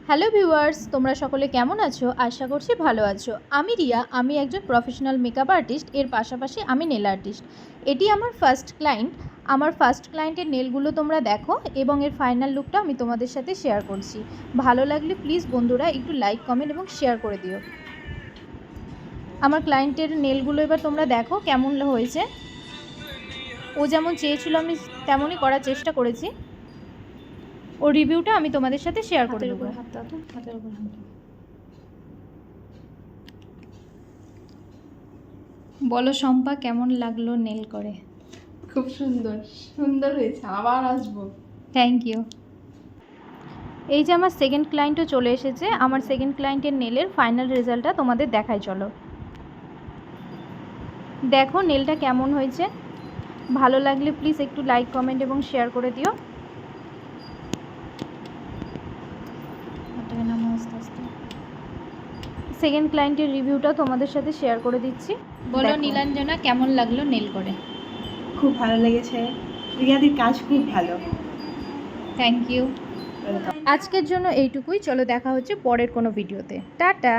Hello viewers, তোমরা সকলে কেমন আছো? আশা করছি ভালো আছো। আমি রিয়া, আমি একজন প্রফেশনাল মেকআপ আর্টিস্ট, এর পাশাপাশি আমি নেল আর্টিস্ট। এটি আমার ফার্স্ট ক্লায়েন্ট। আমার ফার্স্ট ক্লায়েন্টের নেলগুলো তোমরা দেখো এবং এর ফাইনাল লুকটা আমি তোমাদের সাথে শেয়ার করছি। ভালো লাগলে প্লিজ বন্ধুরা একটু লাইক, কমেন্ট এবং শেয়ার করে দিও। আমার ক্লায়েন্টের নেলগুলো এবার তোমরা দেখো কেমন হয়েছে। ও যেমন চেয়েছিল আমি তেমনই করার চেষ্টা করেছি। ওর রিভিউটা আমি তোমাদের সাথে শেয়ার করে দেবো। বলো শম্পা, কেমন লাগলো নেল করে? খুব সুন্দর সুন্দর হয়েছে, আবার আসবো। Thank you. এই যে আমার সেকেন্ড ক্লায়েন্টও চলে এসেছে। আমার সেকেন্ড ক্লায়েন্টের নেলের ফাইনাল রেজাল্টটা তোমাদের দেখাই, চলো দেখো নেলটা কেমন হয়েছে। ভালো লাগলে প্লিজ একটু লাইক, কমেন্ট এবং শেয়ার করে দিও। সেকেন্ড ক্লায়েন্টের রিভিউটা তোমাদের সাথে শেয়ার করে দিচ্ছি। বলো নীলাঞ্জনা, কেমন লাগলো নেল করে? খুব ভালো লেগেছে, রিয়াদির কাজ খুব ভালো। Thank you. আজকের জন্য এইটুকুই। চলো দেখা হচ্ছে পরের কোনো ভিডিওতে। টাটা।